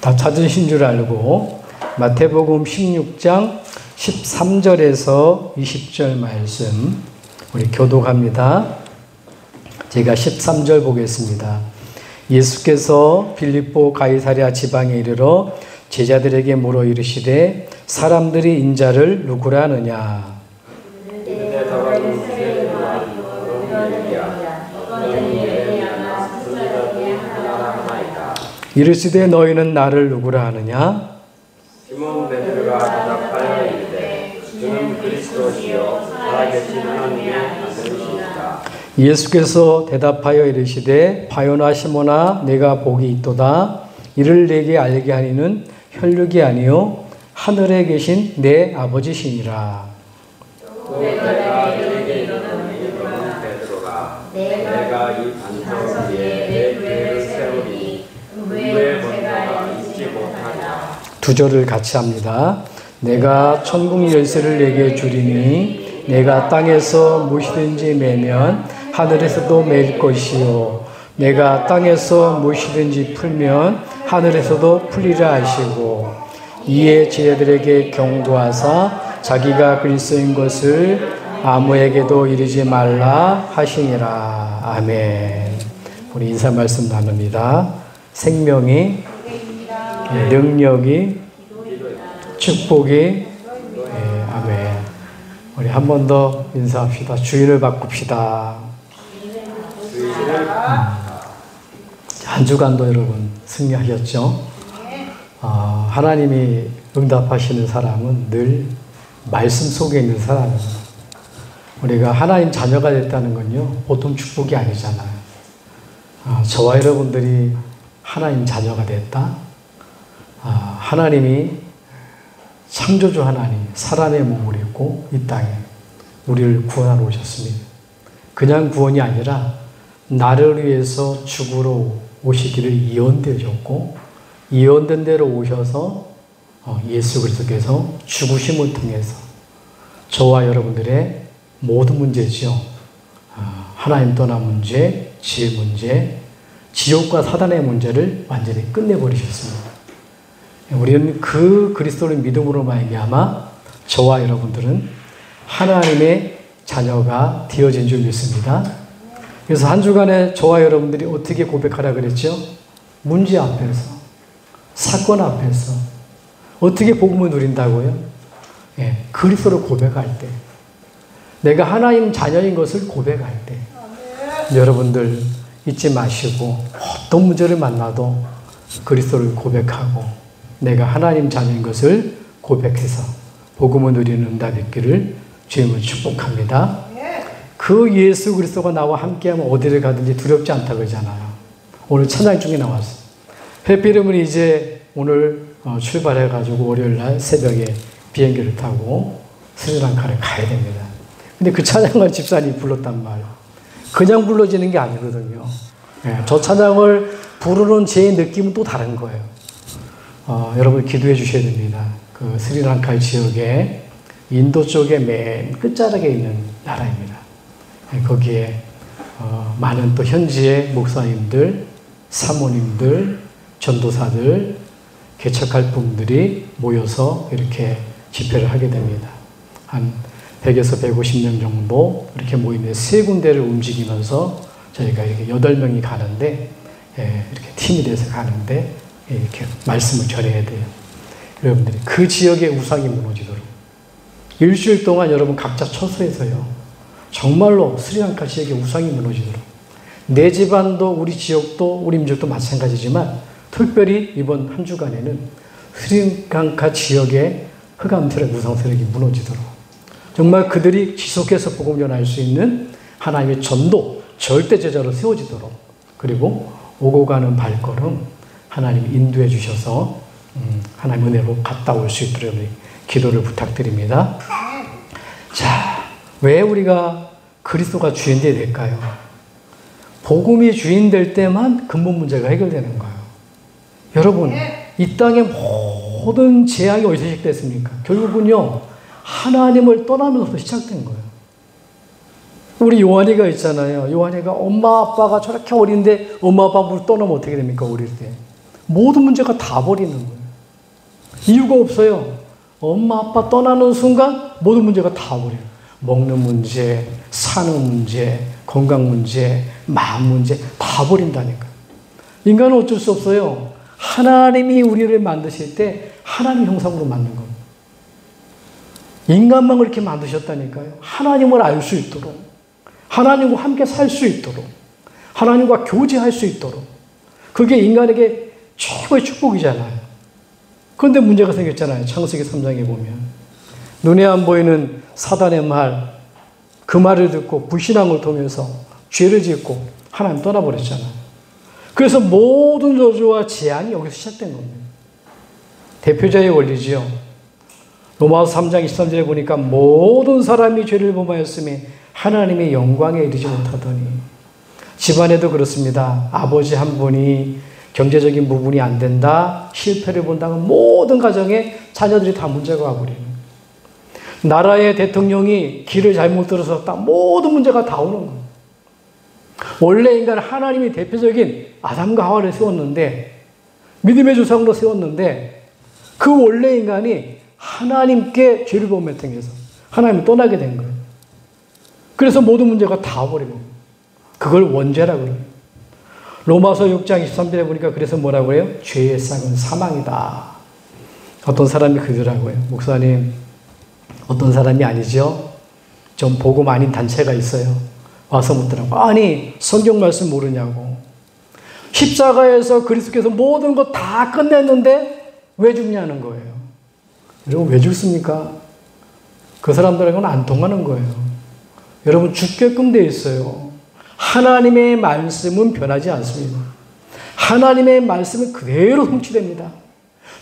다 찾으신 줄 알고 마태복음 16장 13절에서 20절 말씀 우리 교독합니다. 제가 13절 보겠습니다. 예수께서 빌립보 가이사랴 지방에 이르러 제자들에게 물어 이르시되 사람들이 인자를 누구라 하느냐. 이르시되 너희는 나를 누구라 하느냐. 시몬 베드로가 대답하여 이르되 주는 그리스도시요 살아계신 하나님의 아들이시니라. 예수께서 대답하여 이르시되 바요나 시몬아 내가 복이 있도다. 이를 내게 알게 하니는 혈육이 아니요 하늘에 계신 내 아버지시니라. 또 내가 너에게 이르노니 너는 베드로가 내가 이 반석 위에 내 교회를 세우리니 음부의 권세가 있지 못하리라. 두 절을 같이 합니다. 내가 천국 열쇠를 내게 주리니 내가 땅에서 무엇이든지 매면 하늘에서도 매일 것이요 내가 땅에서 무엇이든지 풀면 하늘에서도 풀리라 하시고 이에 제자들에게 경고하사 자기가 그리스도인 것을 아무에게도 이르지 말라 하시니라. 아멘. 우리 인사 말씀 나눕니다. 생명이 능력이 축복이 아멘. 우리 한 번 더 인사합시다. 주의를 바꿉시다. 한 주간도 여러분 승리하셨죠? 하나님이 응답하시는 사람은 늘 말씀 속에 있는 사람입니다. 우리가 하나님 자녀가 됐다는 건요 보통 축복이 아니잖아요. 저와 여러분들이 하나님 자녀가 됐다. 하나님이 창조주 하나님 사람의 몸을 입고 이 땅에 우리를 구원하러 오셨습니다. 그냥 구원이 아니라 나를 위해서 죽으러 오시기를 예언되셨고 예언된 대로 오셔서 예수 그리스도께서 죽으심을 통해서 저와 여러분들의 모든 문제죠. 하나님 떠난 문제, 지혜 문제, 지옥과 사단의 문제를 완전히 끝내버리셨습니다. 우리는 그 그리스도를 믿음으로 말미암아 저와 여러분들은 하나님의 자녀가 되어진 줄 믿습니다. 그래서 한 주간에 저와 여러분들이 어떻게 고백하라 그랬죠? 문제 앞에서, 사건 앞에서 어떻게 복음을 누린다고요? 그리스도를 고백할 때, 내가 하나님 자녀인 것을 고백할 때, 여러분들 잊지 마시고 어떤 문제를 만나도 그리스도를 고백하고 내가 하나님 자녀인 것을 고백해서 복음을 누리는 응답이 있기를 주님을 축복합니다. 그 예수 그리스도가 나와 함께하면 어디를 가든지 두렵지 않다 그러잖아요. 오늘 찬양 중에 나왔어요. 회피름은 이제 오늘 출발해가지고 월요일날 새벽에 비행기를 타고 스리랑카를 가야 됩니다. 근데 그 찬양을 집사님이 불렀단 말이에요. 그냥 불러지는 게 아니거든요. 저 찬양을 부르는 제 느낌은 또 다른 거예요. 여러분 기도해 주셔야 됩니다. 그 스리랑카 지역에 인도 쪽에 맨 끝자락에 있는 나라입니다. 거기에 많은 또 현지의 목사님들, 사모님들, 전도사들, 개척할 분들이 모여서 이렇게 집회를 하게 됩니다. 한 100에서 150명 정도 이렇게 모이는데 세 군데를 움직이면서 저희가 이렇게 8명이 가는데 이렇게 팀이 돼서 가는데 이렇게 말씀을 전해야 돼요. 여러분들이 그 지역의 우상이 무너지도록 일주일 동안 여러분 각자 처소에서요 정말로 스리랑카 지역의 우상이 무너지도록 내 집안도 우리 지역도 우리 민족도 마찬가지지만 특별히 이번 한 주간에는 스리랑카 지역의 흑암세력 우상세력이 무너지도록 정말 그들이 지속해서 복음 전할 수 있는 하나님의 전도 절대 제자로 세워지도록 그리고 오고 가는 발걸음 하나님이 인도해 주셔서 하나님 은혜로 갔다 올 수 있도록 기도를 부탁드립니다. 자, 왜 우리가 그리스도가 주인 되어야 될까요? 복음이 주인 될 때만 근본 문제가 해결되는 거예요. 여러분, 이 땅의 모든 재앙이 어디서 시작됐습니까? 결국은요, 하나님을 떠나면서 시작된 거예요. 우리 요한이가 있잖아요. 요한이가 엄마 아빠가 저렇게 어린데 엄마 아빠 물 떠나면 어떻게 됩니까? 어릴 때. 모든 문제가 다 버리는 거예요. 이유가 없어요. 엄마 아빠 떠나는 순간 모든 문제가 다 버려요. 먹는 문제, 사는 문제, 건강 문제, 마음 문제 다 버린다니까요. 인간은 어쩔 수 없어요. 하나님이 우리를 만드실 때 하나님 형상으로 만든 겁니다. 인간만 그렇게 만드셨다니까요. 하나님을 알 수 있도록, 하나님과 함께 살 수 있도록, 하나님과 교제할 수 있도록. 그게 인간에게 최고의 축복이잖아요. 그런데 문제가 생겼잖아요. 창세기 3장에 보면. 눈에 안 보이는 사단의 말, 그 말을 듣고 불신앙을 통해서 죄를 짓고 하나님 떠나버렸잖아요. 그래서 모든 저주와 재앙이 여기서 시작된 겁니다. 대표자의 원리지요. 로마서 3장 23절에 보니까 모든 사람이 죄를 범하였으니 하나님의 영광에 이르지 못하더니, 집안에도 그렇습니다. 아버지 한 분이 경제적인 부분이 안 된다, 실패를 본다면 모든 가정에 자녀들이 다 문제가 와버리는, 나라의 대통령이 길을 잘못 들어섰다, 모든 문제가 다 오는 거예요. 원래 인간은 하나님이 대표적인 아담과 하와를 세웠는데, 믿음의 조상으로 세웠는데, 그 원래 인간이 하나님께 죄를 범했던 통해서 하나님을 떠나게 된 거예요. 그래서 모든 문제가 다 와버린 거예요. 그걸 원죄라고 그래요. 로마서 6장 23절에 보니까 그래서 뭐라고 해요? 죄의 싹은 사망이다. 어떤 사람이 그러더라고요. 목사님, 어떤 사람이 아니죠? 좀 복음 아닌 단체가 있어요. 와서 묻더라고. 아니, 성경 말씀 모르냐고. 십자가에서 그리스도께서 모든 것 다 끝냈는데 왜 죽냐는 거예요. 여러분, 왜 죽습니까? 그 사람들하고는 안 통하는 거예요. 여러분, 죽게끔 돼 있어요. 하나님의 말씀은 변하지 않습니다. 하나님의 말씀은 그대로 성취됩니다.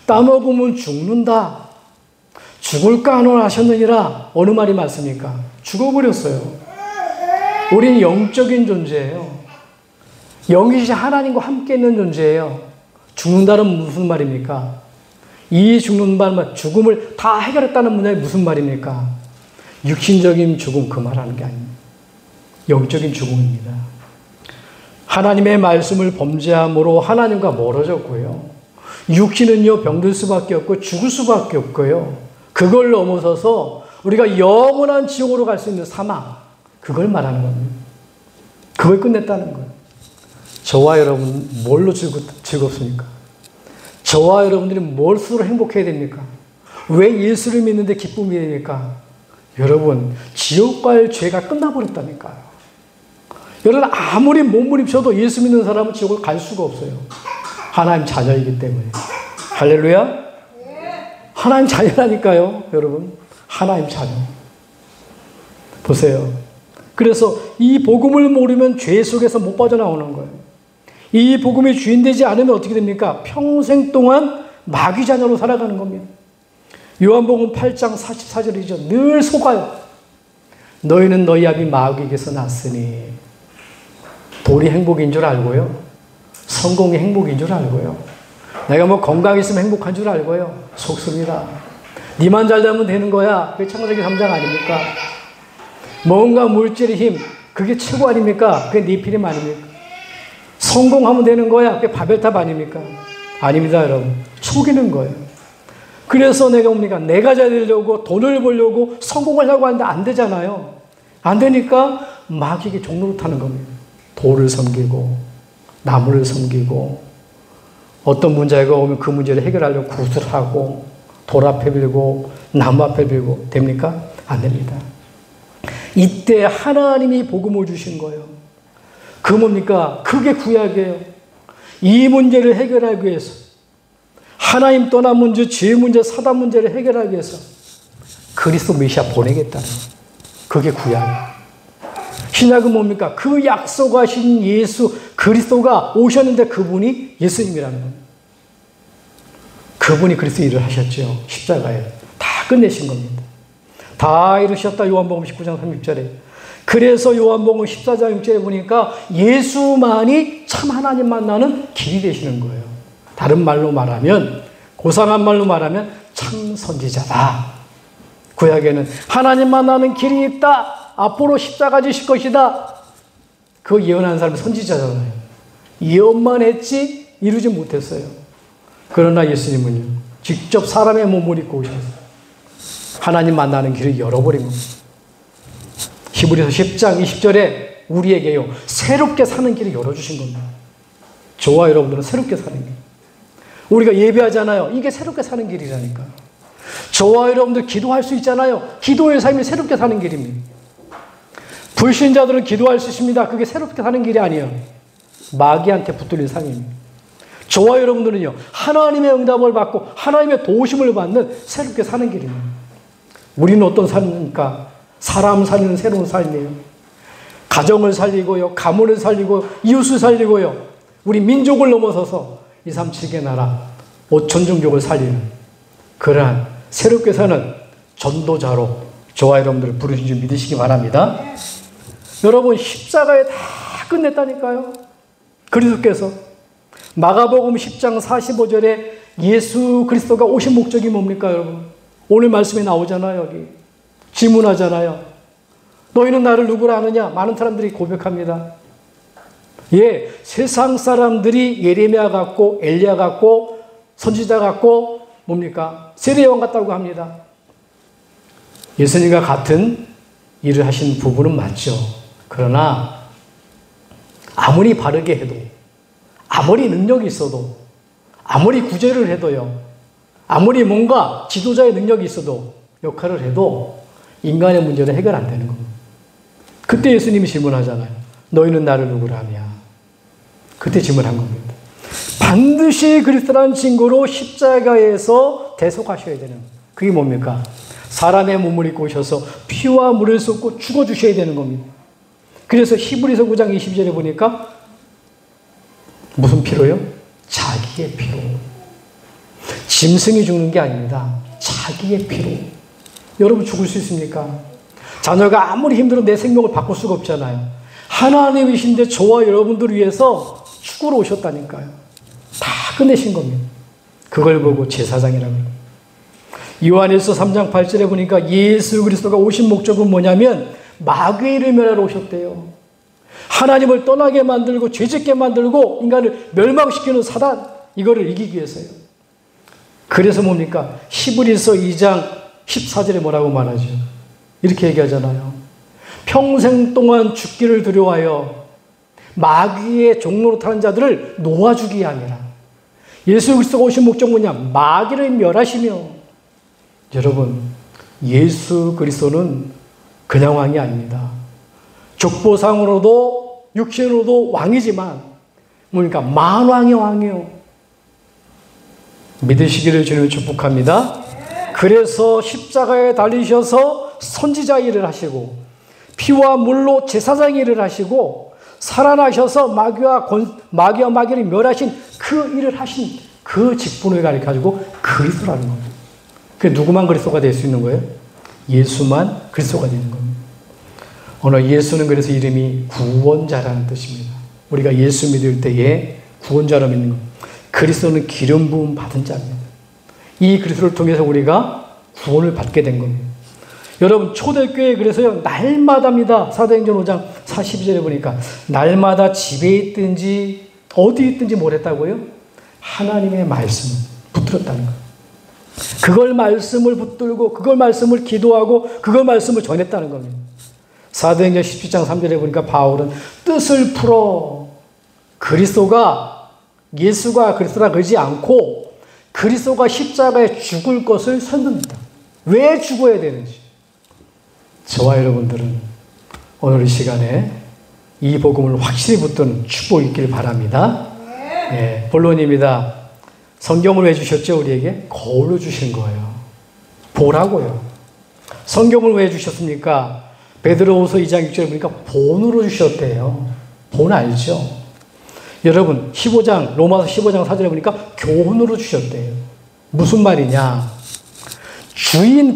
따먹으면 죽는다. 죽을까 하셨느니라. 어느 말이 맞습니까? 죽어버렸어요. 우리는 영적인 존재예요. 영이시 하나님과 함께 있는 존재예요. 죽는다는 무슨 말입니까? 이 죽는 말, 죽음을 다 해결했다는 문장이 무슨 말입니까? 육신적인 죽음, 그 말하는 게 아닙니다. 영적인 죽음입니다. 하나님의 말씀을 범죄함으로 하나님과 멀어졌고요. 육신은요, 병들 수밖에 없고 죽을 수밖에 없고요. 그걸 넘어서서 우리가 영원한 지옥으로 갈 수 있는 사망, 그걸 말하는 겁니다. 그걸 끝냈다는 거예요. 저와 여러분, 뭘로 즐겁습니까? 저와 여러분들이 뭘수록 행복해야 됩니까? 왜 예수를 믿는데 기쁨이 됩니까? 여러분, 지옥 갈 죄가 끝나버렸다니까요. 여러분, 아무리 몸부림쳐도 예수 믿는 사람은 지옥을 갈 수가 없어요. 하나님 자녀이기 때문에. 할렐루야? 하나님 자녀라니까요, 여러분. 하나님 자녀. 보세요. 그래서 이 복음을 모르면 죄 속에서 못 빠져나오는 거예요. 이 복음의 주인 되지 않으면 어떻게 됩니까? 평생 동안 마귀 자녀로 살아가는 겁니다. 요한복음 8장 44절이죠. 늘 속아요. 너희는 너희 아비 마귀에게서 났으니. 돌이 행복인 줄 알고요. 성공이 행복인 줄 알고요. 내가 뭐 건강 있으면 행복한 줄 알고요. 속습니다. 니만 잘 되면 되는 거야. 그게 창세기 3장 아닙니까? 뭔가 물질의 힘, 그게 최고 아닙니까? 그게 네피림 아닙니까? 성공하면 되는 거야. 그게 바벨탑 아닙니까? 아닙니다, 여러분. 속이는 거예요. 그래서 내가 뭡니까? 내가 잘 되려고, 돈을 벌려고, 성공하려고 하는데 안 되잖아요. 안 되니까 마귀에게 종로를 타는 겁니다. 돌을 섬기고, 나무를 섬기고, 어떤 문제가 오면 그 문제를 해결하려고 굿을 하고, 돌 앞에 빌고, 나무 앞에 빌고, 됩니까? 안 됩니다. 이때 하나님이 복음을 주신 거예요. 그 뭡니까? 그게 구약이에요. 이 문제를 해결하기 위해서, 하나님 떠난 문제, 죄 문제, 사단 문제를 해결하기 위해서 그리스도 메시아 보내겠다는, 그게 구약이에요. 신약은 뭡니까? 그 약속하신 예수 그리스도가 오셨는데 그분이 예수님이라는 겁니다. 그분이 그리스도 일을 하셨죠. 십자가에 다 끝내신 겁니다. 다 이루셨다. 요한복음 19장 30절에. 그래서 요한복음 14장 6절에 보니까 예수만이 참 하나님 만나는 길이 되시는 거예요. 다른 말로 말하면, 고상한 말로 말하면 참 선지자다. 구약에는 하나님 만나는 길이 있다. 앞으로 십자가 지실 것이다. 그 예언한 사람이 선지자잖아요. 예언만 했지 이루지 못했어요. 그러나 예수님은요, 직접 사람의 몸을 입고 오셔서 하나님 만나는 길을 열어버린 겁니다. 히브리서 10장 20절에 우리에게요, 새롭게 사는 길을 열어주신 겁니다. 저와 여러분들은 새롭게 사는 길. 우리가 예배하잖아요. 이게 새롭게 사는 길이라니까요. 저와 여러분들 기도할 수 있잖아요. 기도의 삶이 새롭게 사는 길입니다. 불신자들은 기도할 수 있습니다. 그게 새롭게 사는 길이 아니에요. 마귀한테 붙들린 삶입니다. 저와 여러분들은요, 하나님의 응답을 받고 하나님의 도우심을 받는 새롭게 사는 길입니다. 우리는 어떤 삶입니까? 사람 살리는 새로운 삶이에요. 가정을 살리고요, 가문을 살리고, 이웃을 살리고요, 우리 민족을 넘어서서 2, 3, 7개 나라, 5천 종족을 살리는 그러한 새롭게 사는 전도자로 저와 여러분들을 부르신 줄 믿으시기 바랍니다. 여러분, 십자가에 다 끝냈다니까요. 그리스도께서 마가복음 10장 45절에 예수 그리스도가 오신 목적이 뭡니까, 여러분? 오늘 말씀에 나오잖아요. 여기 질문하잖아요. 너희는 나를 누구라 하느냐? 많은 사람들이 고백합니다. 예, 세상 사람들이 예레미야 같고 엘리야 같고 선지자 같고 뭡니까? 세례요한 같다고 합니다. 예수님과 같은 일을 하신 부분은 맞죠. 그러나 아무리 바르게 해도, 아무리 능력이 있어도, 아무리 구제를 해도요, 아무리 뭔가 지도자의 능력이 있어도, 역할을 해도 인간의 문제는 해결 안 되는 겁니다. 그때 예수님이 질문하잖아요. 너희는 나를 누구라 하냐? 그때 질문한 겁니다. 반드시 그리스도라는 증거로 십자가에서 대속하셔야 되는, 그게 뭡니까? 사람의 몸을 입고 오셔서 피와 물을 쏟고 죽어주셔야 되는 겁니다. 그래서 히브리서 9장 22절에 보니까 무슨 피로요? 자기의 피로. 짐승이 죽는 게 아닙니다. 자기의 피로. 여러분 죽을 수 있습니까? 자녀가 아무리 힘들어도 내 생명을 바꿀 수가 없잖아요. 하나님이신데 저와 여러분들을 위해서 죽으러 오셨다니까요. 다 끝내신 겁니다. 그걸 보고 제사장이라고 합니다. 요한일서 3장 8절에 보니까 예수 그리스도가 오신 목적은 뭐냐면 마귀를 멸하러 오셨대요. 하나님을 떠나게 만들고 죄짓게 만들고 인간을 멸망시키는 사단, 이거를 이기기 위해서요. 그래서 뭡니까? 히브리서 2장 14절에 뭐라고 말하죠? 이렇게 얘기하잖아요. 평생 동안 죽기를 두려워하여 마귀의 종노릇하는 자들을 놓아주기 아니라. 예수 그리스도가 오신 목적 뭐냐? 마귀를 멸하시며. 여러분, 예수 그리스도는 그냥 왕이 아닙니다. 족보상으로도 육신으로도 왕이지만 뭡니까? 만왕의 왕이요. 믿으시기를 주님을 축복합니다. 그래서 십자가에 달리셔서 선지자 일을 하시고 피와 물로 제사장 일을 하시고 살아나셔서 마귀와 마귀를 멸하신 그 일을 하신 그 직분을 가지고 그리스도라는 겁니다. 그 누구만 그리스도가 될 수 있는 거예요? 예수만 그리스도가 되는 겁니다. 오늘 예수는 그래서 이름이 구원자라는 뜻입니다. 우리가 예수 믿을 때에 구원자로 믿는 겁니다. 그리스도는 기름 부음 받은 자입니다. 이 그리스도를 통해서 우리가 구원을 받게 된 겁니다. 여러분, 초대교회 그래서요, 날마다입니다. 사도행전 5장 42절에 보니까 날마다 집에 있든지 어디 있든지 뭘 했다고요? 하나님의 말씀을 붙들었다는 거예요. 그걸 말씀을 붙들고 그걸 말씀을 기도하고 그걸 말씀을 전했다는 겁니다. 사도행전 17장 3절에 보니까 바울은 뜻을 풀어 그리스도가 예수가 그리스도라 그러지 않고 그리스도가 십자가에 죽을 것을 선언합니다. 왜 죽어야 되는지. 저와 여러분들은 오늘 이 시간에 이 복음을 확실히 붙드는 축복이 있길 바랍니다. 네, 본론입니다. 성경을 왜 주셨죠? 우리에게 거울로 주신 거예요. 보라고요. 성경을 왜 주셨습니까? 베드로후서 2장 6절에 보니까 본으로 주셨대요. 본 알죠? 여러분, 로마서 15장 4절에 보니까 교훈으로 주셨대요. 무슨 말이냐?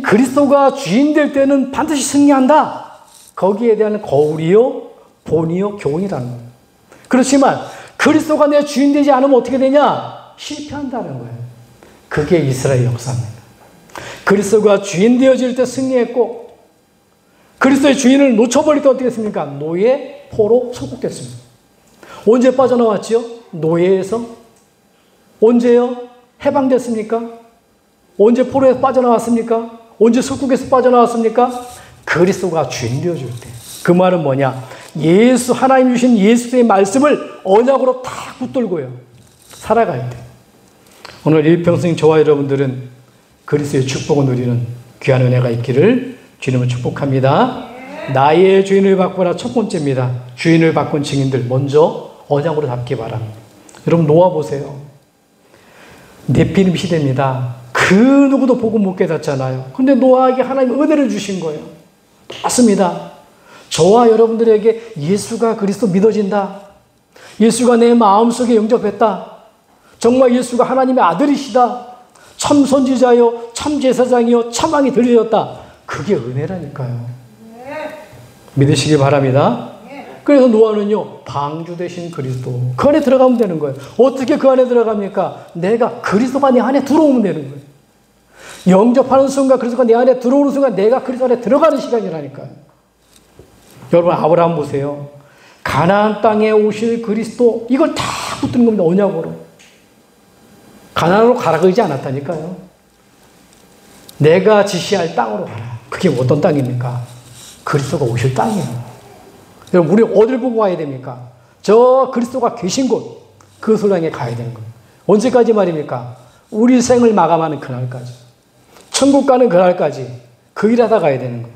그리스도가 주인 될 때는 반드시 승리한다. 거기에 대한 거울이요, 본이요, 교훈이라는 거예요. 그렇지만 그리스도가 내 주인 되지 않으면 어떻게 되냐? 실패한다는 거예요. 그게 이스라엘 역사입니다. 그리스도가 주인 되어질 때 승리했고 그리스도의 주인을 놓쳐버릴 때 어떻게 됐습니까? 노예, 포로 소국됐습니다. 언제 빠져나왔지요? 노예에서. 언제요? 해방됐습니까? 언제 포로에서 빠져나왔습니까? 언제 속국에서 빠져나왔습니까? 그리스도가 주인 되어줄 때. 그 말은 뭐냐? 예수, 하나님 주신 예수의 말씀을 언약으로 다 붙들고요. 살아갈 때. 오늘 일평생 저와 여러분들은 그리스도의 축복을 누리는 귀한 은혜가 있기를 주님을 축복합니다. 나의 주인을 바꾸라 첫 번째입니다. 주인을 바꾼 증인들 먼저 언약으로 잡기 바랍니다. 여러분 놓아보세요. 네피림 시대입니다. 그 누구도 보고 못 깨닫잖아요. 근데 노아에게 하나님 은혜를 주신 거예요. 맞습니다. 저와 여러분들에게 예수가 그리스도 믿어진다. 예수가 내 마음속에 영접했다. 정말 예수가 하나님의 아들이시다. 참 선지자요, 참 제사장이요, 참 왕이 들려졌다. 그게 은혜라니까요. 믿으시기 바랍니다. 그래서 노아는요, 방주 되신 그리스도. 그 안에 들어가면 되는 거예요. 어떻게 그 안에 들어갑니까? 내가 그리스도가 내 안에 들어오면 되는 거예요. 영접하는 순간, 그리스도가 내 안에 들어오는 순간 내가 그리스도 안에 들어가는 시간이라니까요. 여러분, 아브라함 보세요. 가나안 땅에 오실 그리스도, 이걸 다 붙드는 겁니다. 언약으로. 가나안으로 가라 그러지 않았다니까요. 내가 지시할 땅으로 가라. 그게 어떤 땅입니까? 그리스도가 오실 땅이에요. 여러분, 우리 어딜 보고 가야 됩니까? 저 그리스도가 계신 곳, 그것을 향해 가야 되는 거예요. 언제까지 말입니까? 우리 생을 마감하는 그날까지. 천국 가는 그날까지 그 일하다 가야 되는 거예요.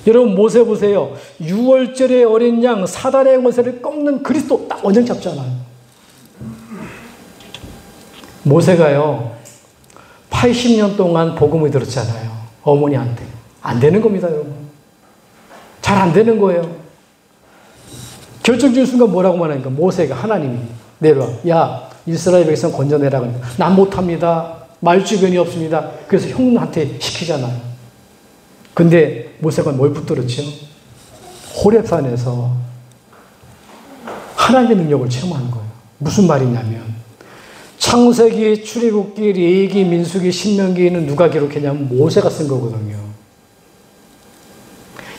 여러분, 모세 보세요. 6월절에 어린 양 사단의 권세를 꺾는 그리스도 딱 원정 잡잖아요. 모세가요, 80년 동안 복음을 들었잖아요. 어머니한테. 안 되는 겁니다, 여러분. 잘 안 되는 거예요. 결정적인 순간 뭐라고 말하니까 모세가 하나님이 내려와. 야, 이스라엘 백성 건져내라. 그러니까 난 못합니다. 말주변이 없습니다. 그래서 형한테 시키잖아요. 근데 모세가 뭘 붙들었죠? 호렙산에서 하나님의 능력을 체험한 거예요. 무슨 말이냐면 창세기, 출애굽기, 레위기, 민수기, 신명기는 누가 기록했냐면 모세가 쓴 거거든요.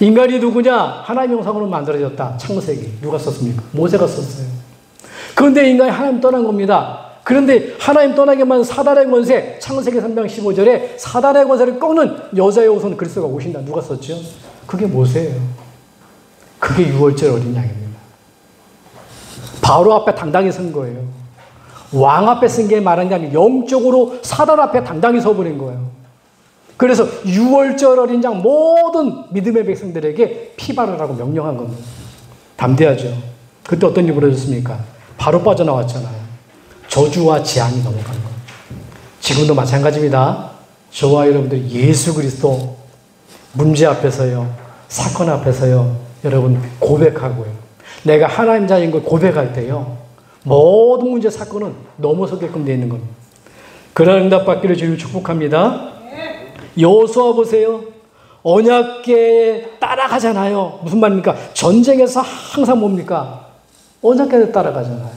인간이 누구냐? 하나님의 형상으로 만들어졌다. 창세기. 누가 썼습니까? 모세가 썼어요. 그런데 인간이 하나님 떠난 겁니다. 그런데 하나님 떠나게 만든 사단의 권세, 창세기 3장 15절에 사단의 권세를 꺾는 여자의 옷은 그리스도가 오신다. 누가 썼죠? 그게 모세예요. 그게 6월절 어린 양입니다. 바로 앞에 당당히 선 거예요. 왕 앞에 쓴 게 말한 게 아니라 영적으로 사단 앞에 당당히 서버린 거예요. 그래서 6월절 어린 양 모든 믿음의 백성들에게 피 바르라고 명령한 겁니다. 담대하죠. 그때 어떤 일이 벌어졌습니까? 바로 빠져나왔잖아요. 저주와 재앙이 넘어간 거예요. 지금도 마찬가지입니다. 저와 여러분들 예수 그리스도 문제 앞에서요, 사건 앞에서요, 여러분 고백하고요. 내가 하나님 자인 걸 고백할 때요, 모든 문제 사건은 넘어서게끔 되어 있는 겁니다. 그런 응답 받기를 주님 축복합니다. 여호수아 보세요. 언약궤에 따라가잖아요. 무슨 말입니까? 전쟁에서 항상 뭡니까? 언약궤에 따라가잖아요.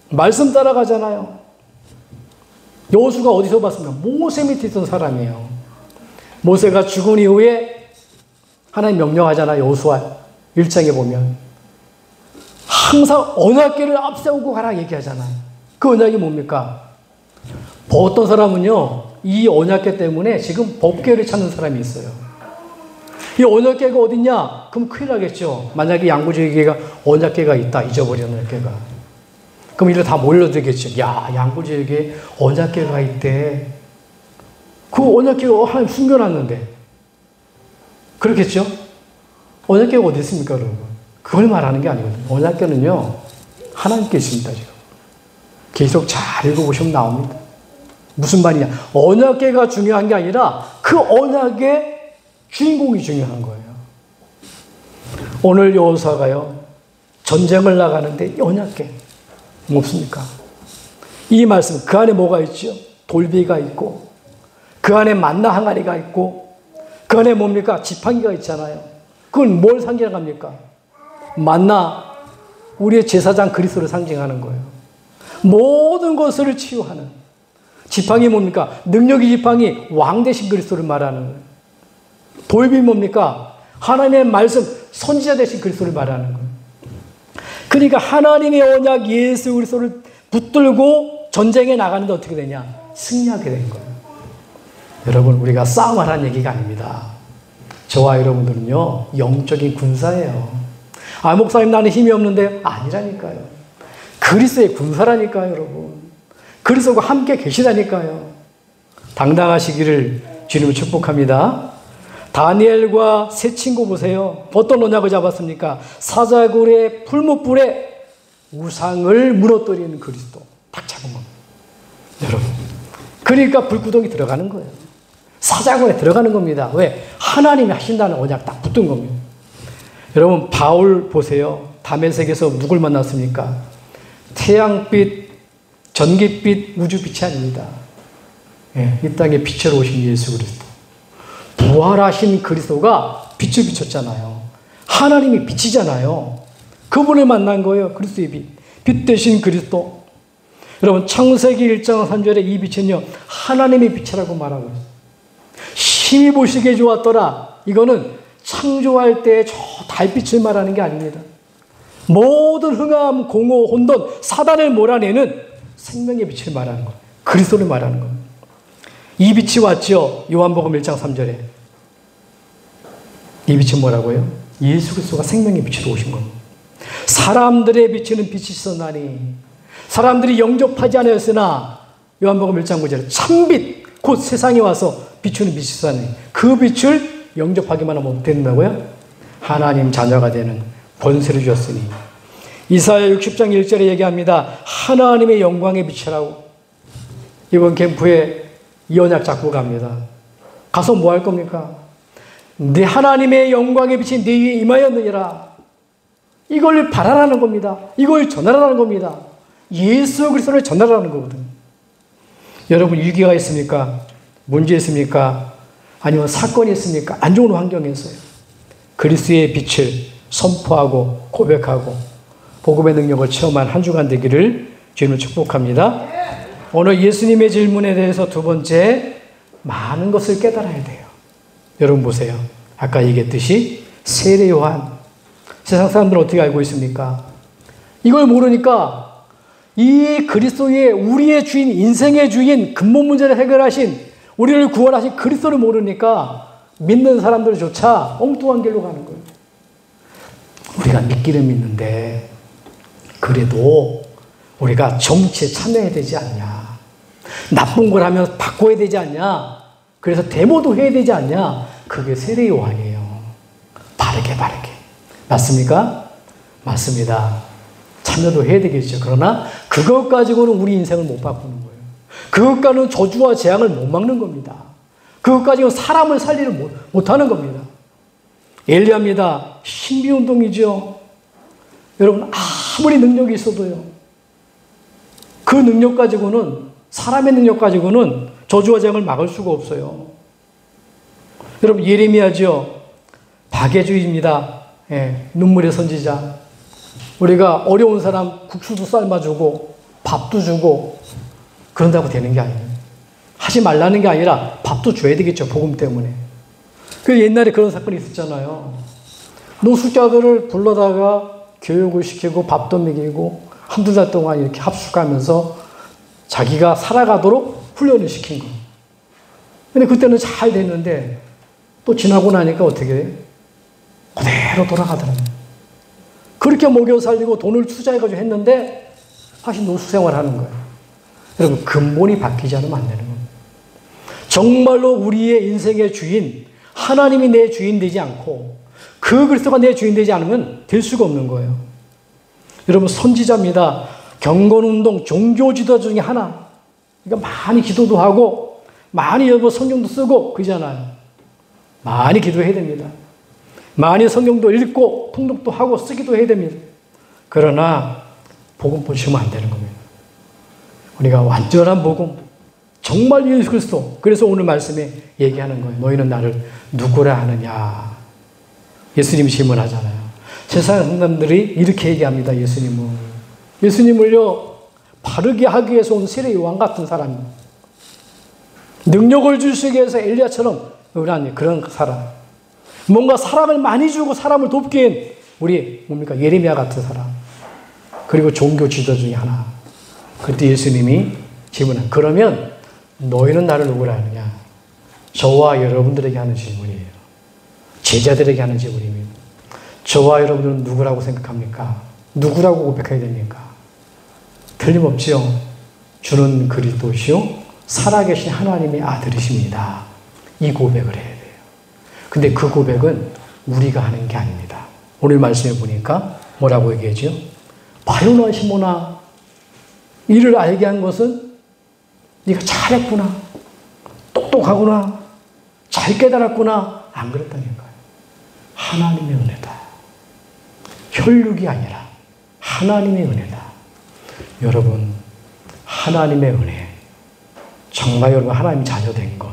말씀 따라가잖아요. 여호수아가 어디서 봤습니까? 모세 밑에 있던 사람이에요. 모세가 죽은 이후에 하나님 명령하잖아요. 여호수아 1장에 보면 항상 언약궤를 앞세우고 가라 얘기하잖아요. 그 언약이 뭡니까? 어떤 사람은요, 이 언약궤 때문에 지금 법궤를 찾는 사람이 있어요. 이 언약궤가 어딨냐? 그럼 큰일 나겠죠. 만약에 양구지교회가 언약궤가 있다, 잊어버린 언약궤가. 그럼 이를 다 몰려들겠죠. 야, 양구지교회에 언약궤가 있대. 그 언약궤가 하나님 숨겨놨는데. 그렇겠죠? 언약궤가 어디 있습니까, 여러분? 그걸 말하는 게 아니거든요. 언약궤는요, 하나님께 있습니다, 지금. 계속 잘 읽어보시면 나옵니다. 무슨 말이냐? 언약궤가 중요한 게 아니라 그 언약의 주인공이 중요한 거예요. 오늘 여호수아가요, 전쟁을 나가는데 언약궤 없습니까? 이 말씀, 그 안에 뭐가 있죠? 돌비가 있고, 그 안에 만나 항아리가 있고, 그 안에 뭡니까? 지팡이가 있잖아요. 그건 뭘 상징합니까? 만나, 우리의 제사장 그리스도를 상징하는 거예요. 모든 것을 치유하는. 지팡이 뭡니까? 능력의 지팡이, 왕 대신 그리스도를 말하는 거예요. 돌비 뭡니까? 하나님의 말씀, 선지자 대신 그리스도를 말하는 거예요. 그러니까 하나님의 언약 예수 그리스도를 붙들고 전쟁에 나가는데 어떻게 되냐? 승리하게 된 거예요. 여러분, 우리가 싸움하라는 얘기가 아닙니다. 저와 여러분들은요, 영적인 군사예요. 아, 목사님 나는 힘이 없는데 아니라니까요. 그리스도의 군사라니까요, 여러분. 그리스도가 함께 계시다니까요. 당당하시기를 주님을 축복합니다. 다니엘과 세 친구 보세요. 어떤 언약을 잡았습니까? 사자굴의 풀무불에 우상을 무너뜨리는 그리스도. 딱 잡으면. 여러분. 그러니까 불구덩이 들어가는 거예요. 사자굴에 들어가는 겁니다. 왜? 하나님이 하신다는 언약 딱 붙은 겁니다. 여러분, 바울 보세요. 다메섹에서 누굴 만났습니까? 태양빛, 전깃빛, 우주빛이 아닙니다. 예, 이 땅에 빛으로 오신 예수 그리스도. 부활하신 그리스도가 빛을 비췄잖아요. 하나님이 빛이잖아요. 그분을 만난 거예요. 그리스도의 빛. 빛 대신 그리스도. 여러분, 창세기 1장 3절에 이 빛은요, 하나님의 빛이라고 말하고 있어요. 심히 보시기에 좋았더라. 이거는 창조할 때 저 달빛을 말하는 게 아닙니다. 모든 흥함, 공허, 혼돈, 사단을 몰아내는 생명의 빛을 말하는 거예요. 그리스도를 말하는 겁니다. 이 빛이 왔죠. 요한복음 1장 3절에. 이 빛은 뭐라고요? 예수 그리스도가 생명의 빛으로 오신 겁니다. 사람들의 비치는 빛이 있었나니 사람들이 영접하지 않았으나 요한복음 1장 9절에 참빛 곧 세상에 와서 비추는 빛이 있었나니 그 빛을 영접하기만 하면 된다고요? 하나님 자녀가 되는 권세를 주셨으니. 이사야 60장 1절에 얘기합니다. 하나님의 영광의 빛이라고. 이번 캠프에 이 언약 잡고 갑니다. 가서 뭐 할 겁니까? 내 하나님의 영광의 빛이 네 위에 임하였느니라. 이걸 바라라는 겁니다. 이걸 전하라는 겁니다. 예수 그리스도를 전하라는 거거든요. 여러분, 위기가 있습니까? 문제 있습니까? 아니면 사건이 있습니까? 안 좋은 환경에서요. 그리스도의 빛을 선포하고 고백하고 복음의 능력을 체험한 한 주간 되기를 주님을 축복합니다. 오늘 예수님의 질문에 대해서 두 번째, 많은 것을 깨달아야 돼요. 여러분 보세요. 아까 얘기했듯이 세례 요한. 세상 사람들은 어떻게 알고 있습니까? 이걸 모르니까 이 그리스도의 우리의 주인, 인생의 주인, 근본 문제를 해결하신, 우리를 구원하신 그리스도를 모르니까 믿는 사람들조차 엉뚱한 길로 가는 거예요. 우리가 믿기는 믿는데 그래도 우리가 정치에 참여해야 되지 않냐. 나쁜 걸 하면 바꿔야 되지 않냐. 그래서 데모도 해야 되지 않냐. 그게 세례 요한이에요. 바르게. 맞습니까? 맞습니다. 참여도 해야 되겠죠. 그러나 그것 가지고는 우리 인생을 못 바꾸는 거예요. 그것과는 저주와 재앙을 못 막는 겁니다. 그것 가지고 사람을 살리를 못하는 겁니다. 엘리야입니다. 신비운동이죠. 여러분, 아무리 능력이 있어도요. 그 능력 가지고는, 사람의 능력 가지고는 저주와 재앙을 막을 수가 없어요. 여러분, 예레미야죠. 박애주의입니다. 예, 눈물의 선지자. 우리가 어려운 사람 국수도 삶아주고 밥도 주고 그런다고 되는 게 아니에요. 하지 말라는 게 아니라 밥도 줘야 되겠죠. 복음 때문에. 그 옛날에 그런 사건이 있었잖아요. 노숙자들을 불러다가 교육을 시키고 밥도 먹이고 한두 달 동안 이렇게 합숙하면서 자기가 살아가도록 훈련을 시킨 거예요. 근데 그때는 잘 됐는데 또 지나고 나니까 어떻게 돼요? 그대로 돌아가더라고요. 그렇게 먹여 살리고 돈을 투자해가지고 했는데 다시 노숙 생활하는 거예요. 여러분, 근본이 바뀌지 않으면 안 되는 겁니다. 정말로 우리의 인생의 주인, 하나님이 내 주인 되지 않고 그 그리스도가 내 주인 되지 않으면 될 수가 없는 거예요. 여러분, 선지자입니다. 경건운동, 종교 지도 중에 하나. 그러니까 많이 기도도 하고 많이 성경도 쓰고 그러잖아요. 많이 기도해야 됩니다. 많이 성경도 읽고 통독도 하고 쓰기도 해야 됩니다. 그러나 복음 보시면 안 되는 겁니다. 우리가 완전한 복음, 정말 예수 그리스도. 그래서 오늘 말씀에 얘기하는 거예요. 너희는 나를 누구라 하느냐. 예수님이 질문하잖아요. 세상 사람들이 이렇게 얘기합니다. 예수님을요 바르게 하기 위해서 온 세례 요한 같은 사람입니다. 능력을 주시기 위해서 엘리야처럼 그런 사람. 뭔가 사람을 많이 주고 사람을 돕기엔 우리 뭡니까? 예레미야 같은 사람. 그리고 종교 지도 중에 하나. 그때 예수님이 질문한. 그러면 너희는 나를 누구라 하느냐? 저와 여러분들에게 하는 질문이에요. 제자들에게 하는 질문입니다. 저와 여러분들은 누구라고 생각합니까? 누구라고 고백해야 됩니까? 틀림없지요. 주는 그리스도시요 살아계신 하나님의 아들이십니다. 이 고백을 해야 돼요. 근데 그 고백은 우리가 하는 게 아닙니다. 오늘 말씀해 보니까 뭐라고 얘기하죠? 바요나 시모나, 이를 알게 한 것은 네가 잘했구나, 똑똑하구나, 잘 깨달았구나, 안 그랬다니까요. 하나님의 은혜다. 혈육이 아니라 하나님의 은혜다. 여러분, 하나님의 은혜, 정말 여러분 하나님 자녀된 것,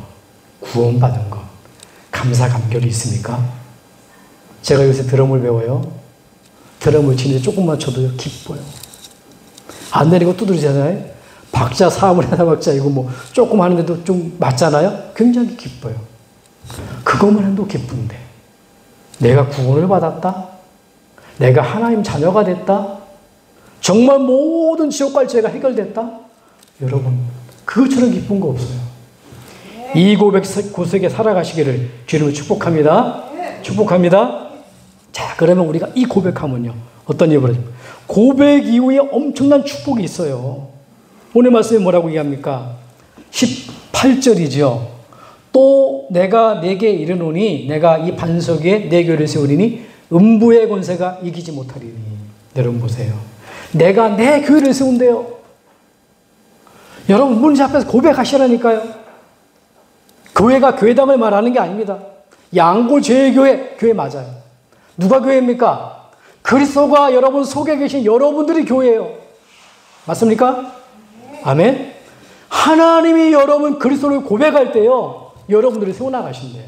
구원받은 것, 감사 감결이 있습니까? 제가 요새 드럼을 배워요. 드럼을 치는데 조금만 쳐도 기뻐요. 안 내리고 두드리잖아요. 박자 4분의 1 박자 이거 뭐 조금 하는데도 좀 맞잖아요. 굉장히 기뻐요. 그것만 해도 기쁜데 내가 구원을 받았다, 내가 하나님 자녀가 됐다, 정말 모든 지옥 갈 죄가 해결됐다. 여러분, 그것처럼 기쁜 거 없어요. 이 고백 속에 살아가시기를 주님을 축복합니다. 축복합니다. 자, 그러면 우리가 이 고백하면요, 어떤 일이 벌어집니까? 고백 이후에 엄청난 축복이 있어요. 오늘 말씀에 뭐라고 얘기합니까? 18절이죠. 또 내가 내게 이르노니 내가 이 반석 위에 내 교회를 세우리니 음부의 권세가 이기지 못하리니. 여러분 보세요. 내가 내 교회를 세운대요. 여러분 문제 앞에서 고백하시라니까요. 교회가 교회당을 말하는 게 아닙니다. 양골 제일교회, 교회 맞아요. 누가 교회입니까? 그리스도가 여러분 속에 계신 여러분들이 교회예요. 맞습니까? 아멘. 하나님이 여러분 그리스도를 고백할 때요, 여러분들이 세워나가신대요.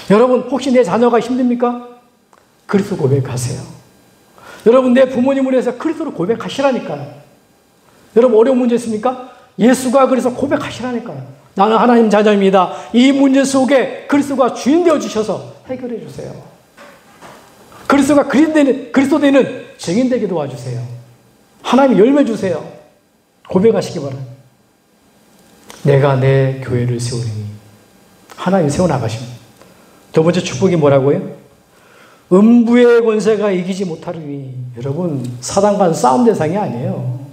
여러분 혹시 내 자녀가 힘듭니까? 그리스도 고백하세요. 여러분 내 부모님을 위해서 그리스도를 고백하시라니까요. 여러분 어려운 문제 있습니까? 예수가 그래서 고백하시라니까요. 나는 하나님 자녀입니다. 이 문제 속에 그리스도가 주인 되어 주셔서 해결해 주세요. 그리스도가 그리스도 되는 증인 되게 도와주세요. 하나님 열매 주세요. 고백하시기 바랍니다. 내가 내 교회를 세우리니. 하나님 세워나가십니다. 두 번째 축복이 뭐라고요? 음부의 권세가 이기지 못하리니. 여러분 사단과는 싸움 대상이 아니에요.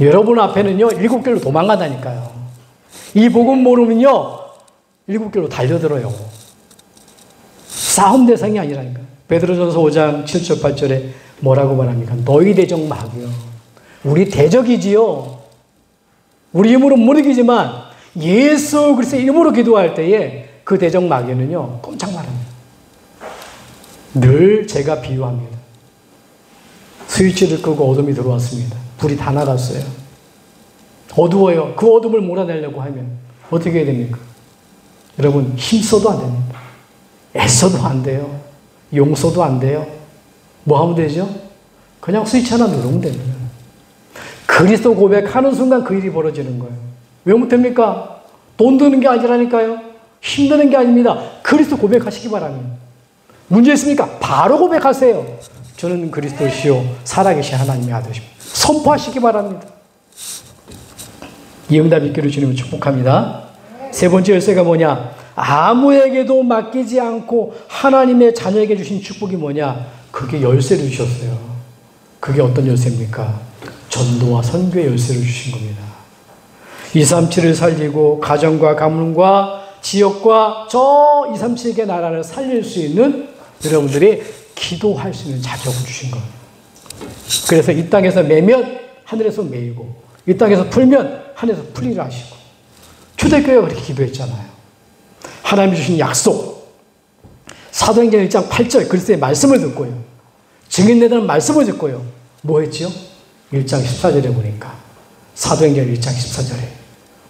여러분 앞에는요 7길로 도망간다니까요. 이 복음 모르면요 7길로 달려들어요. 싸움 대상이 아니라니까요. 베드로전서 5장 7절 8절에 뭐라고 말합니까? 너희 대적 마귀요. 우리 대적이지요. 우리 힘으로 못 이기지만 예수 그리스도의 이름으로 기도할 때에 그 대적 마귀는요 꼼짝 말합니다. 늘 제가 비유합니다. 스위치를 끄고 어둠이 들어왔습니다. 불이 다 나갔어요. 어두워요. 그 어둠을 몰아내려고 하면 어떻게 해야 됩니까? 여러분 힘써도 안 됩니다. 애써도 안 돼요. 용서도 안 돼요. 뭐 하면 되죠? 그냥 스위치 하나 누르면 됩니다. 그리스도 고백하는 순간 그 일이 벌어지는 거예요. 왜 못합니까? 돈 드는 게 아니라니까요. 힘드는 게 아닙니다. 그리스도 고백하시기 바랍니다. 문제 있습니까? 바로 고백하세요. 저는 그리스도시요 살아계신 하나님의 아들입니다. 선포하시기 바랍니다. 이 응답 있기를 주님을 축복합니다. 세 번째 열쇠가 뭐냐? 아무에게도 맡기지 않고 하나님의 자녀에게 주신 축복이 뭐냐? 그게 열쇠를 주셨어요. 그게 어떤 열쇠입니까? 전도와 선교의 열쇠를 주신 겁니다. 237을 살리고 가정과 가문과 지역과 저 237개 나라를 살릴 수 있는 여러분들이 기도할 수 있는 자격을 주신 겁니다. 그래서 이 땅에서 매면 하늘에서 매이고 이 땅에서 풀면 하늘에서 풀리라 하시고 초대교회가 그렇게 기도했잖아요. 하나님이 주신 약속, 사도행전 1장 8절 그리스도의 말씀을 듣고요. 증인되는 말씀을 듣고요. 뭐 했지요? 1장 14절에 보니까 사도행전 1장 14절에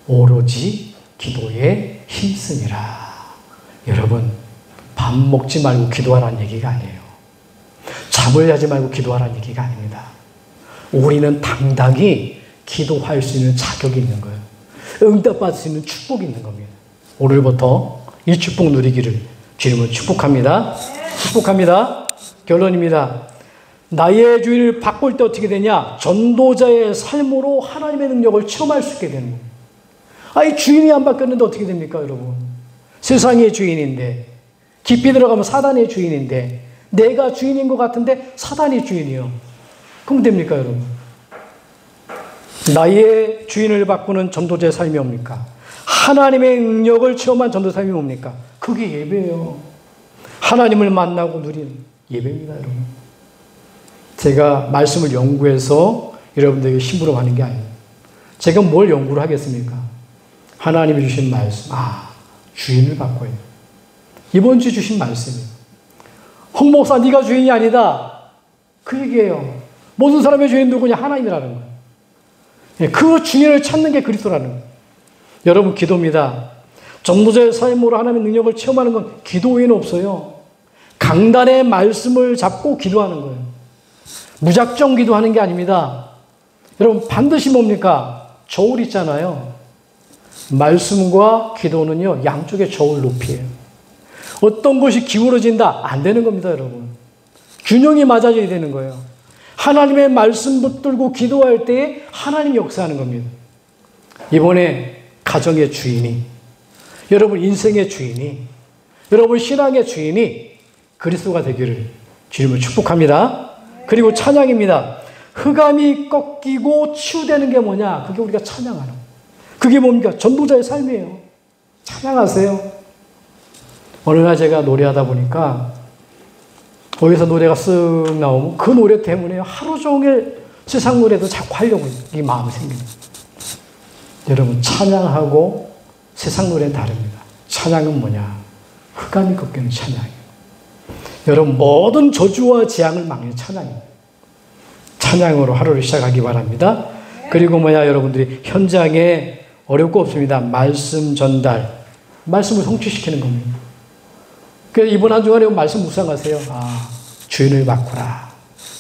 오로지 기도에 힘쓰니라. 여러분 밥 먹지 말고 기도하라는 얘기가 아니에요. 잠을 자지 말고 기도하라는 얘기가 아닙니다. 우리는 당당히 기도할 수 있는 자격이 있는 거예요. 응답받을 수 있는 축복이 있는 겁니다. 오늘부터 이 축복 누리기를 주님은 축복합니다. 축복합니다. 결론입니다. 나의 주인을 바꿀 때 어떻게 되냐? 전도자의 삶으로 하나님의 능력을 체험할 수 있게 되는 거예요. 이 주인이 안 바뀌었는데 어떻게 됩니까, 여러분? 세상의 주인인데, 깊이 들어가면 사단의 주인인데, 내가 주인인 것 같은데 사단이 주인이요. 그럼 됩니까, 여러분? 나의 주인을 바꾸는 전도자의 삶이 뭡니까? 하나님의 능력을 체험한 전도자의 삶이 뭡니까? 그게 예배예요. 하나님을 만나고 누리는 예배입니다, 여러분. 제가 말씀을 연구해서 여러분들에게 심부름하는 게 아니에요. 제가 뭘 연구를 하겠습니까? 하나님이 주신 말씀. 주인을 바꿔요. 이번 주 주신 말씀이에요. 홍 목사, 네가 주인이 아니다. 그 얘기예요. 모든 사람의 주인 누구냐? 하나님이라는 거예요. 그 주인을 찾는 게 그리스도라는 거예요. 여러분, 기도입니다. 전도자의 삶으로 하나님의 능력을 체험하는 건 기도 외에는 없어요. 강단의 말씀을 잡고 기도하는 거예요. 무작정 기도하는 게 아닙니다. 여러분, 반드시 뭡니까? 저울 있잖아요. 말씀과 기도는요, 양쪽의 저울 높이에요. 어떤 것이 기울어진다? 안 되는 겁니다, 여러분. 균형이 맞아져야 되는 거예요. 하나님의 말씀 붙들고 기도할 때에 하나님이 역사하는 겁니다. 이번에 가정의 주인이, 여러분 인생의 주인이, 여러분 신앙의 주인이 그리스도가 되기를 주님을 축복합니다. 그리고 찬양입니다. 흑암이 꺾이고 치유되는 게 뭐냐? 그게 우리가 찬양하는 거예요. 그게 뭡니까? 전도자의 삶이에요. 찬양하세요. 어느 날 제가 노래하다 보니까 거기서 노래가 쓱 나오면 그 노래 때문에 하루 종일 세상 노래도 자꾸 하려고 이 마음이 생깁니다. 여러분, 찬양하고 세상 노래는 다릅니다. 찬양은 뭐냐? 흑암이 꺾이는 찬양이에요. 여러분, 모든 저주와 재앙을 막는 찬양이에요. 찬양으로 하루를 시작하기 바랍니다. 그리고 뭐냐, 여러분들이 현장에 어렵고 없습니다. 말씀 전달, 말씀을 성취시키는 겁니다. 그래서 이번 한 주간에 말씀 묵상하세요. 주인을 바꾸라.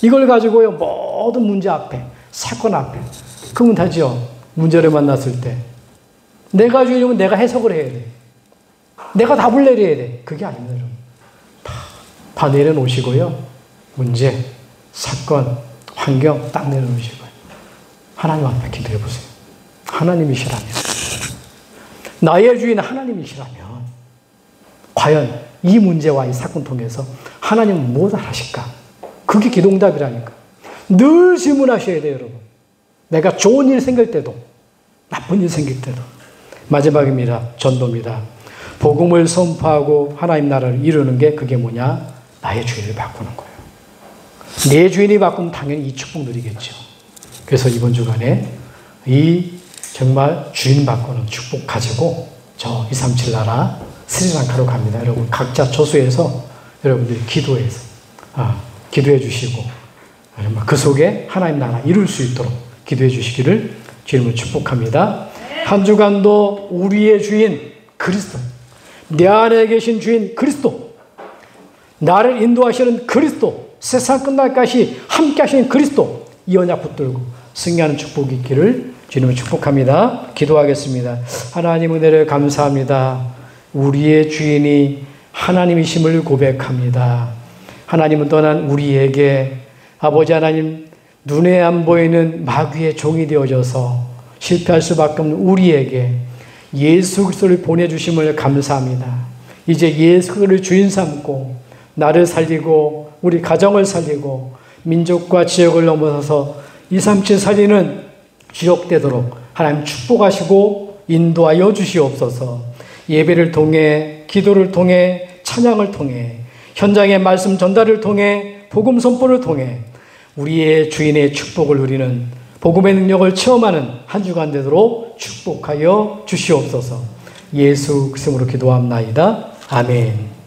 이걸 가지고요, 모든 문제 앞에, 사건 앞에, 그러면 되죠. 문제를 만났을 때 내가 주인이면 내가 해석을 해야 돼. 내가 답을 내려야 돼. 그게 아닙니다, 여러분. 다 내려놓으시고요. 문제, 사건, 환경 딱 내려놓으시고요. 하나님 앞에 기도해 보세요. 하나님이시라면, 나의 주인 하나님이시라면 과연 이 문제와 이 사건 통해서 하나님은 무엇을 하실까? 그게 기도응답이라니까. 늘 질문하셔야 돼요, 여러분. 내가 좋은 일 생길 때도, 나쁜 일 생길 때도. 마지막입니다. 전도입니다. 복음을 선포하고 하나님 나라를 이루는 게 그게 뭐냐? 나의 주인을 바꾸는 거예요. 내 주인이 바꾸면 당연히 이 축복 누리겠죠. 그래서 이번 주간에 이 정말 주인 바꾸는 축복 가지고 저 237 나라 스리랑카로 갑니다. 여러분, 각자 저수에서 여러분들이 기도해서 기도해 주시고 그 속에 하나님 나라 이룰 수 있도록 기도해 주시기를 주님을 축복합니다. 한 주간도 우리의 주인 그리스도, 내 안에 계신 주인 그리스도, 나를 인도하시는 그리스도, 세상 끝날까지 함께 하시는 그리스도, 이 언약 붙들고 승리하는 축복이 있기를 주님을 축복합니다. 기도하겠습니다. 하나님 은혜를 감사합니다. 우리의 주인이 하나님이심을 고백합니다. 하나님은 떠난 우리에게 아버지 하나님 눈에 안 보이는 마귀의 종이 되어져서 실패할 수밖에 없는 우리에게 예수 그리스도를 보내주심을 감사합니다. 이제 예수 그리스도를 주인 삼고 나를 살리고 우리 가정을 살리고 민족과 지역을 넘어서서 237 살리는 지역되도록 하나님 축복하시고 인도하여 주시옵소서. 예배를 통해, 기도를 통해, 찬양을 통해, 현장의 말씀 전달을 통해, 복음 선포를 통해 우리의 주인의 축복을 누리는 복음의 능력을 체험하는 한 주간 되도록 축복하여 주시옵소서. 예수 그리스도로 기도합나이다. 아멘.